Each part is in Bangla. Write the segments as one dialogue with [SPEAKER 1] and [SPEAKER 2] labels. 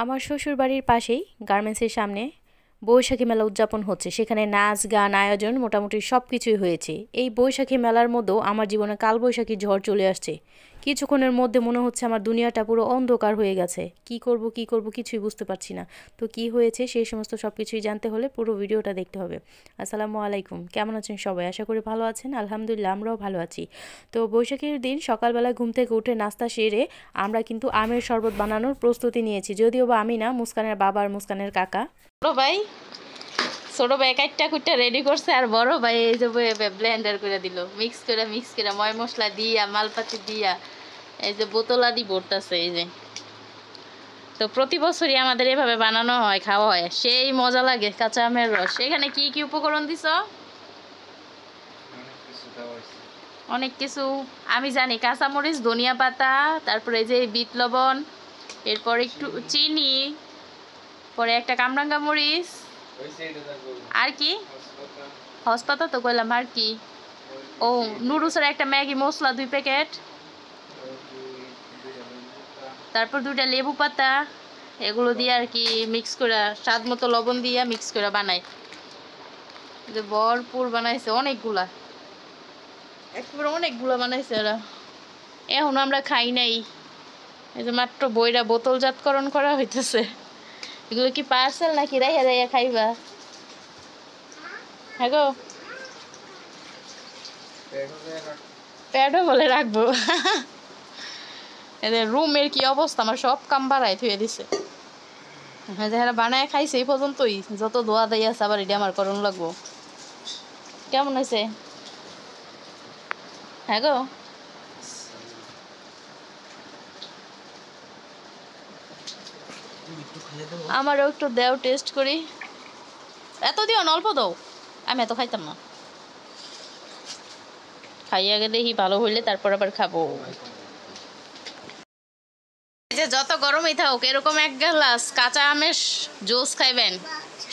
[SPEAKER 1] আমার শ্বশুরবাড়ির পাশেই গার্মেন্টসের সামনে বৈশাখী মেলা উদযাপন হচ্ছে। সেখানে নাচ গান আয়োজন মোটামুটি সব কিছুই হয়েছে। এই বৈশাখী মেলার মধ্যেও আমার জীবনে কালবৈশাখী ঝড় চলে আসছে। কিছুক্ষণের মধ্যে মনে হচ্ছে আমার দুনিয়াটা পুরো অন্ধকার হয়ে গেছে। কি করব কিছুই বুঝতে পারছি না। তো কি হয়েছে সেই সমস্ত সব কিছুই জানতে হলে পুরো ভিডিওটা দেখতে হবে। আসসালামু আলাইকুম, কেমন আছেন সবাই? আশা করি ভালো আছেন। আলহামদুলিল্লাহ আমরাও ভালো আছি। তো বৈশাখীর দিন সকালবেলা ঘুম থেকে উঠে নাস্তা সেরে আমরা কিন্তু আমের শরবত বানানোর প্রস্তুতি নিয়েছি। যদিও বা আমি না, মুস্কানের বাবা আর মুস্কানের কাকা। ছোট ভাই কাইটটা কুইটটা রেডি করছে, আর বড় ভাই এই যে ব্লেন্ডার করে দিল, মিক্স করে ময় মশলা দিয়া মালপাতি দিয়া এই যে বোতলা দি ভরতাছে। এই যে তো প্রতি বছরই আমাদের এভাবে বানানো হয়, খাওয়া হয়, সেই মজা লাগে। কাঁচা আমের রস। এখানে কি কি উপকরণ দিছ? অনেক কিছু আমি জানি। কাঁচামরিচ, ধনিয়া পাতা, তারপরে এই যে বিট লবণ, এরপর একটু চিনি, পরে একটা কামরাঙ্গা মরিচ, আর কি হসপাতা তো কইলাম, আর কি ও নুডলসের একটা ম্যাগি মশলা 2 প্যাকেট, তারপর 2টা লেবু পাতা, এগুলো দিয়ে আর কি মিক্স করে স্বাদ মতো লবণ দিয়ে মিক্স করে বানাই। যে ভরপুর বানাইছে, অনেকগুলা, একেবারে অনেকগুলা বানাইছে ওরা। এখন আমরা খাই নাই, এই যে মাত্র বইরা বোতলজাতকরণ করা হইতেছে। এগুলো কি পার্সেল নাকি রাইয়া রাইয়া খাইবা? হ্যাঁ গো, প্যাডও বলে রাখবো। এদের রুমের কি অবস্থা, আমার সব কাম বাড়াই থুয়ে দিছে। যারা বানায় খাইছে এই পর্যন্তই, যত দোয়া দেয় আছে আবার এটা আমার করণ লাগবো। কেমন হয়েছে? হ্যাঁ গো, আমারও একটু দেও, টেস্ট করি। এত দিও না, অল্প দাও, আমি এত খাইতাম না। খাইয়া গেলে দেখি ভালো হইলে তারপর আবার খাবো। যে যত গরমই থাকুক এরকম 1 গ্লাস কাঁচা আমের জুস খাইবেন,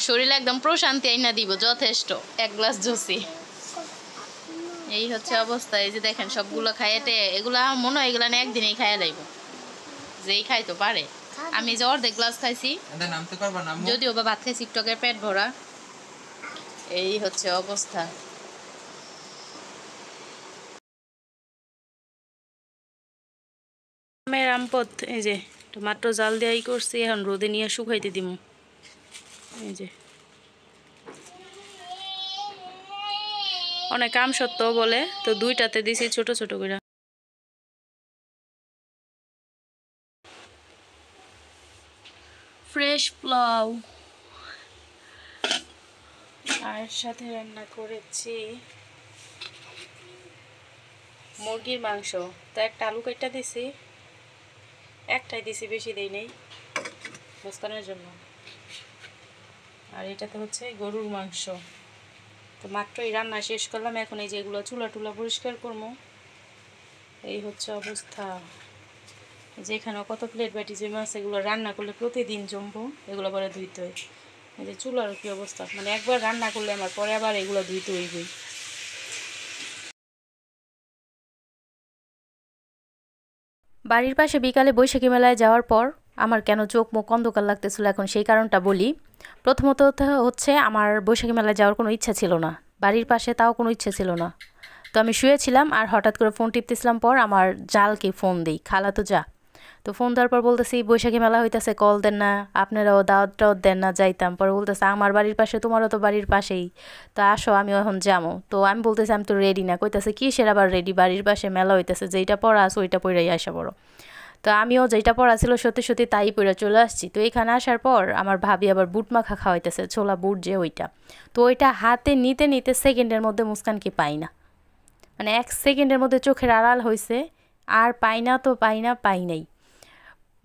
[SPEAKER 1] শরীরে একদম প্রশান্তি আইনা দিব। যথেষ্ট 1 গ্লাস জুসই। এই হচ্ছে অবস্থা। এই যে দেখেন সবগুলো খাইয়েটে, এগুলা মনে হয় এগুলা না একদিনেই খাইয়া যাইব, যেই খাইতো পারে। আমি যে অর্ধেক গ্লাস খাইছি, যদিও বা ভাত খাইছি টকের পেট ভরা। এই হচ্ছে অবস্থা। আমের আমপদ এই যে মাত্র জাল দেওয়াই করছি, এখন রোদে নিয়ে শুকাইতে দিব। এই যে অনেক আম সত্য বলে, তো 2টাতে দিছি ছোট ছোট করে। ফ্রেশ পোলাও, আর সাথে রান্না করেছি মুরগির মাংস। তো একটা আলু কাটটা দিছি, একটাই দিছি, বেশি দেই নেই, মুস্কানের জন্য। আর এটাতে হচ্ছে গরুর মাংস। তো মাত্রই রান্না শেষ করলাম, এখন এই যে এগুলো চুলা টুলা পরিষ্কার করবো। এই হচ্ছে অবস্থা। যেখানে কত প্লেট বাটি জমে আছে, এগুলো রান্না করলে প্রতিদিন জমবো, এগুলো পরে ধুইতে হয়। এই যে চুলার কি অবস্থা, মানে একবার রান্না করলে আমার পরে আবার এগুলো ধুইতে হইবই। বাড়ির পাশে বিকালে বৈশাখী মেলায় যাওয়ার পর আমার কেন চোখ মুখ অন্ধকার লাগতেছিল, এখন সেই কারণটা বলি। প্রথমত হচ্ছে আমার বৈশাখী মেলায় যাওয়ার কোনো ইচ্ছা ছিল না, বাড়ির পাশে তাও কোনো ইচ্ছা ছিল না। তো আমি শুয়েছিলাম আর হঠাৎ করে ফোন টিপতেছিলাম, পর আমার জালকে ফোন দিই, খালা তো যা। তো ফোন দেওয়ার পর বলতেছি বৈশাখী মেলা হইতেছে, কল দেন না, আপনারাও দাওয়াত টাওয়াত দেন না, যাইতাম। পরে বলতেছে আমার বাড়ির পাশে, তোমারও তো বাড়ির পাশেই, তো আসো আমি এখন যাবো। তো আমি বলতেছি আমি তো রেডি না। কইতেছে কিসের আবার রেডি, বাড়ির পাশে মেলা হইতেছে, যেইটা পড়া আছে ওইটা পড়াই আসা বড়। তো আমিও যেটা পড়া ছিল সত্যি সত্যি তাই পড়ে চলে আসছি। তো এখানে আসার পর আমার ভাবি আবার বুট মাখা খাওয়াইতেছে, ছোলা বুট যে ওইটা। তো ওইটা হাতে নিতে নিতে সেকেন্ডের মধ্যে মুস্কানকে পাই না, মানে 1 সেকেন্ডের মধ্যে চোখের আড়াল হয়েছে, আর পাই না তো পাই নাই।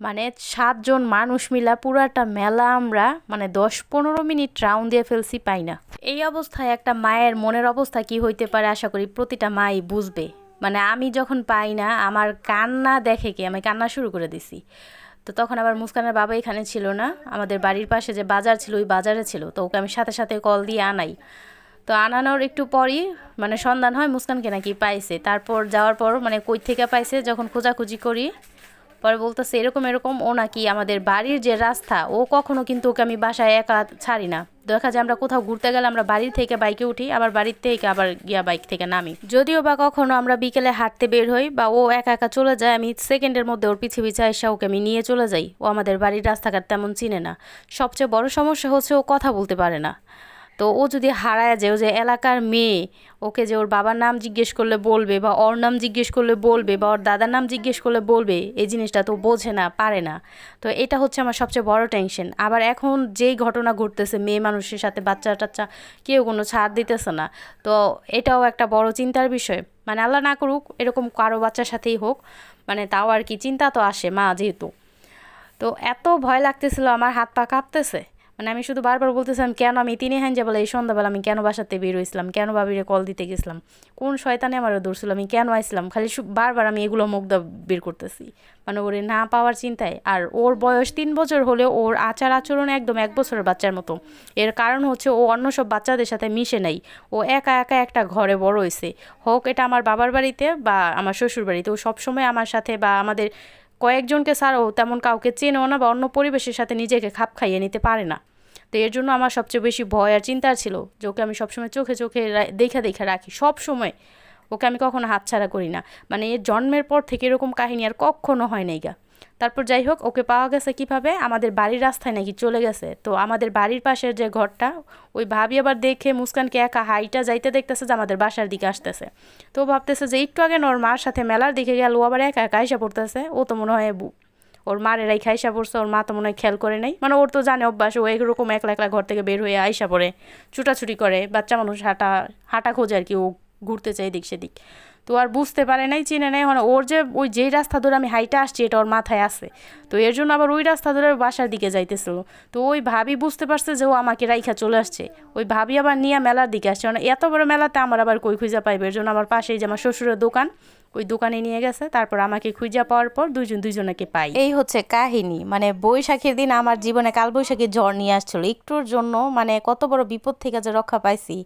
[SPEAKER 1] মানে 7 জন মানুষ মিলা পুরাটা মেলা আমরা মানে 10-15 মিনিট রাউন্ড দিয়ে ফেলছি, পাই না। এই অবস্থায় একটা মায়ের মনের অবস্থা কি হইতে পারে আশা করি প্রতিটা মাই বুঝবে। মানে আমি যখন পাই না, আমার কান্না দেখে কি আমি কান্না শুরু করে দিছি। তো তখন আবার মুস্কানের বাবা এখানে ছিল না, আমাদের বাড়ির পাশে যে বাজার ছিল ওই বাজারে ছিল। তো ওকে আমি সাথে সাথে কল দিয়ে আনাই। তো আনানোর একটু পরই মানে সন্ধান হয় মুস্কানকে নাকি পাইছে। তারপর যাওয়ার পর মানে কই থেকে পাইছে যখন খোঁজাখুঁজি করি, পরে বলতেছে এরকম এরকম ও নাকি আমাদের বাড়ির যে রাস্তা ও কখনো কিন্তু ওকে আমি বাসায় একা ছাড়ি না। দেখা যায় আমরা কোথাও ঘুরতে গেলে আমরা বাড়ি থেকে বাইকে উঠি, আবার বাড়ির থেকে আবার গিয়া বাইক থেকে নামি। যদিও বা কখনো আমরা বিকেলে হাঁটতে বের হই বা ও একা একা চলে যায়, আমি সেকেন্ডের মধ্যে ওর পিছে পিছে এসে ওকে আমি নিয়ে চলে যাই। ও আমাদের বাড়ির রাস্তাঘাট তেমন চিনে না। সবচেয়ে বড় সমস্যা হচ্ছে ও কথা বলতে পারে না। তো ও যদি হারায় যায়, ও যে এলাকার মেয়ে, ওকে যে ওর বাবার নাম জিজ্ঞেস করলে বলবে বা ওর নাম জিজ্ঞেস করলে বলবে বা ওর দাদার নাম জিজ্ঞেস করলে বলবে, এই জিনিসটা তো বোঝে না, পারে না। তো এটা হচ্ছে আমার সবচেয়ে বড় টেনশন। আবার এখন যেই ঘটনা ঘটতেছে, মেয়ে মানুষের সাথে বাচ্চা টাচ্চা কেউ কোনো ছাড় দিতেছে না, তো এটাও একটা বড় চিন্তার বিষয়। মানে আল্লাহ না করুক এরকম কারো বাচ্চার সাথেই হোক, মানে তাও আর কি চিন্তা তো আসে মা যেহেতু। তো এত ভয় লাগতেছিল, আমার হাত পা কাঁপতেছে। মানে আমি শুধু বারবার বলতেছিলাম কেন আমি তিনি হ্যাঁ যে বলে এই সন্ধ্যাবেলা আমি কেন বাসাতে বের হয়েছিলাম, কেন ভাবিরে কল দিতে গেছিলাম, কোন শয়তানে আমারও ধরছিল, আমি কেন আইছিলাম, খালি বারবার আমি এগুলো মুখ বের করতেছি, মানে ওরে না পাওয়ার চিন্তায়। আর ওর বয়স 3 বছর হলেও ওর আচার আচরণ একদম 1 বছরের বাচ্চার মতো। এর কারণ হচ্ছে ও অন্য সব বাচ্চাদের সাথে মিশে নেই, ও একা একা একটা ঘরে বড় হয়েছে। হোক এটা আমার বাবার বাড়িতে বা আমার শ্বশুর বাড়িতে, ও সবসময় আমার সাথে বা আমাদের কয়েকজনকে ছাড়াও তেমন কাউকে চেনেও না বা অন্য পরিবেশের সাথে নিজেকে খাপ খাইয়ে নিতে পারে না। তো এর জন্য আমার সবচেয়ে বেশি ভয় আর চিন্তার ছিল যে ওকে আমি সবসময় চোখে চোখে দেখে রাখি, সব সময় ওকে আমি কখনো হাতছাড়া করি না। মানে এর জন্মের পর থেকে এরকম কাহিনী আর কখনো হয় নাই গা। তারপর যাই হোক ওকে পাওয়া গেছে কিভাবে, আমাদের বাড়ির রাস্তায় নাকি চলে গেছে। তো আমাদের বাড়ির পাশের যে ঘরটা, ওই ভাবি আবার দেখে মুস্কানকে একা হাইটা যাইতে দেখতেছে যে আমাদের বাসার দিকে আসতেছে। তো ভাবতেছে যে একটু আগে ওর মার সাথে মেলার দিকে গেল, ও আবার একা একা আইসা পড়তেছে। ও তো মনে হয় ওর মারের রাইখা আইসা পড়ছে, ওর মা তো মনে হয় খেয়াল করে নাই। মানে ওর তো জানে অভ্যাস, ও এরকম একলা একলা ঘর থেকে বের হয়ে আইসা পড়ে, ছুটাছুটি করে, বাচ্চা মানুষ হাঁটা খোঁজে আর কি, ও ঘুরতে চাই দিক সেদিক। তো আর বুঝতে পারে নাই, চিনে নাই, মানে ওর যে ওই যেই রাস্তা ধরে আমি হাইটা আসছি এটা ওর মাথায় আছে। তো এর জন্য আবার ওই রাস্তা ধরে বাসার দিকে যাইতেছিল। তো ওই ভাবি বুঝতে পারছে যে ও আমাকে রাইখা চলে আসছে, ওই ভাবি আবার নিয়ে মেলার দিকে আসছে। মানে এত বড় মেলাতে আমার আবার কই খুঁজা পাইবে, এর জন্য আমার পাশেই যে আমার শ্বশুরের দোকান, ওই দোকানে নিয়ে গেছে। তারপর আমাকে খুঁজা পাওয়ার পর দুইজনকে পাই। এই হচ্ছে কাহিনী। মানে বৈশাখীর দিন আমার জীবনে কালবৈশাখী ঝড় নিয়ে আসছিল একটুর জন্য, মানে কত বড় বিপদ থেকে যে রক্ষা পাইছি।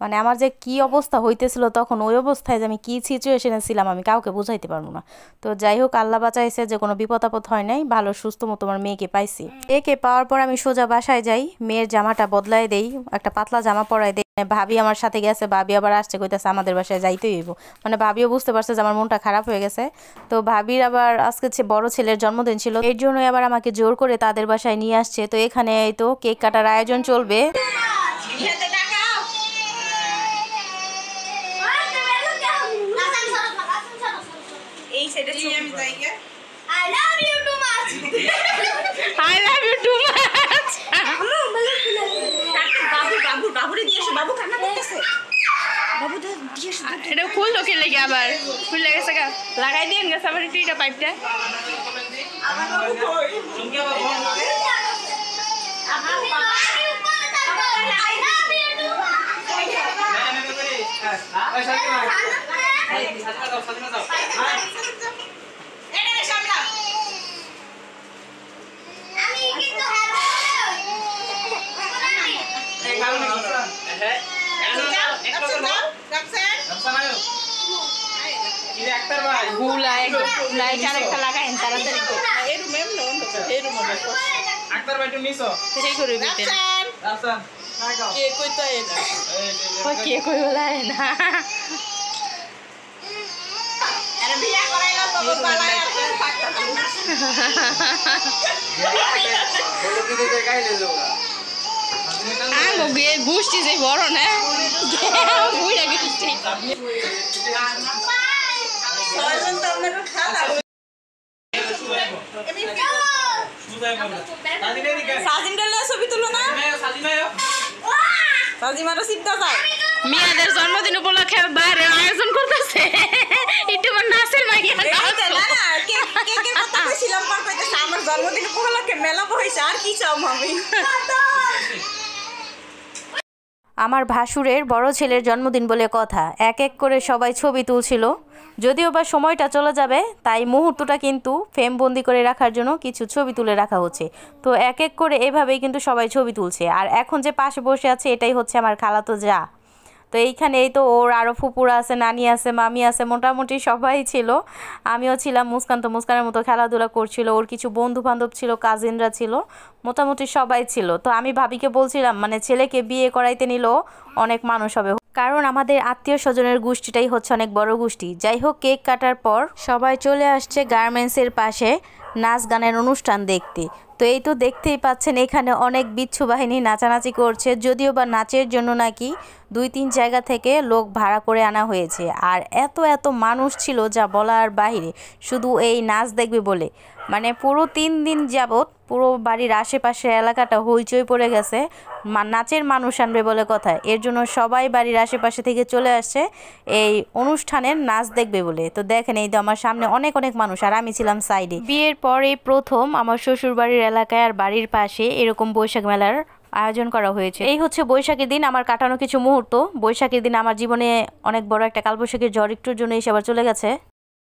[SPEAKER 1] মানে আমার যে কি অবস্থা হইতেছিল তখন, ওই অবস্থায় যে আমি কি সিচুয়েশনে ছিলাম আমি কাউকে বুঝাইতে পারবো না। তো যাই হোক আল্লাহ বাঁচাইছে, যে কোনো বিপদ আপদ হয় নাই, ভালো সুস্থ মতো আমার মেয়েকে পাইছি। একে পাওয়ার পর আমি সোজা বাসায় যাই, মেয়ের জামাটা বদলাই দেই, একটা পাতলা জামা পরাই দেই। ভাবি আমার সাথে গেছে, ভাবি আবার আসছে, কইতেছে আমাদের বাসায় যাইতেই হইব। মানে ভাবিও বুঝতে পারছে যে আমার মনটা খারাপ হয়ে গেছে। তো ভাবির আবার আজকে বড় ছেলের জন্মদিন ছিল, এর জন্যই আবার আমাকে জোর করে তাদের বাসায় নিয়ে আসছে। তো এখানে এই তো কেক কাটার আয়োজন চলবে।
[SPEAKER 2] I love you too much. I love you too much. বাবু রে দিয়েছো, বাবু কান্না করতেছে। বাবু দিয়েছো, এটা ফুল লোকে লেগে আবার ফুল লেগেছে গা, লাগাই দেন গেছে আবার এটা পাইপটা। আমার বাবু কই? তুমি বাবু I love you too much. গোষ্ঠী যে বড় না ছবি তুলো না, মেয়েদের জন্মদিন উপলক্ষে বাইরে আয়োজন করতেছে, একটু নাচের মাইয়া আমার জন্মদিন উপলক্ষে মেলা বইছে, আর কি চাও আমি।
[SPEAKER 1] আমার ভাসুরের বড় ছেলের জন্মদিন বলে কথা, এক এক করে সবাই ছবি তুলছিল। যদিও বা সময়টা চলে যাবে, তাই মুহূর্তটা কিন্তু ফ্রেমবন্দি করে রাখার জন্য কিছু ছবি তুলে রাখা হচ্ছে। তো এক এক করে এভাবেই কিন্তু সবাই ছবি তুলছে। আর এখন যে পাশে বসে আছে এটাই হচ্ছে আমার খালাতো যা। তো এইখানে এই তো ওর আরও ফুপুরা আছে, নানি আছে, মামি আছে, মোটামুটি সবাই ছিল। আমিও ছিলাম, মুস্কান তো মুস্কানের মতো খেলাধুলা করছিল, ওর কিছু বন্ধু বান্ধব ছিল, কাজিনরা ছিল, মোটামুটি সবাই ছিল। তো আমি ভাবিকে বলছিলাম মানে ছেলেকে বিয়ে করাইতে নিলেও অনেক মানুষ হবে, কারণ আমাদের আত্মীয় স্বজনের গোষ্ঠীটাই হচ্ছে অনেক বড় গোষ্ঠী। যাই হোক, কেক কাটার পর সবাই চলে আসছে গার্মেন্টসের পাশে নাচ গানের অনুষ্ঠান দেখতে। তো এই তো দেখতেই পাচ্ছেন এখানে অনেক বিচ্ছু বাহিনী নাচানাচি করছে, যদিও বা নাচের জন্য নাকি 2-3 জায়গা থেকে লোক ভাড়া করে আনা হয়েছে। আর এত এত মানুষ ছিল যা বলার বাহিরে, শুধু এই নাচ দেখবে বলে। মানে পুরো 3 দিন যাবৎ পুরো বাড়ির আশেপাশের এলাকাটা হইচই পড়ে গেছে নাচের মানুষ আনবে বলে কথা। এর জন্য সবাই বাড়ির আশেপাশে থেকে চলে আসছে এই অনুষ্ঠানের নাচ দেখবে বলে। তো দেখেন এই তো আমার সামনে অনেক অনেক মানুষ, আর আমি ছিলাম সাইডে। বিয়ের পরে প্রথম আমার শ্বশুর বাড়ির এলাকায় আর বাড়ির পাশে এরকম বৈশাখ মেলার আয়োজন করা হয়েছে। এই হচ্ছে বৈশাখীর দিন আমার কাটানো কিছু মুহূর্ত। বৈশাখীর দিন আমার জীবনে অনেক বড় একটা কালবৈশাখীর ঝড় একটুর জন্য এসে আবার চলে গেছে।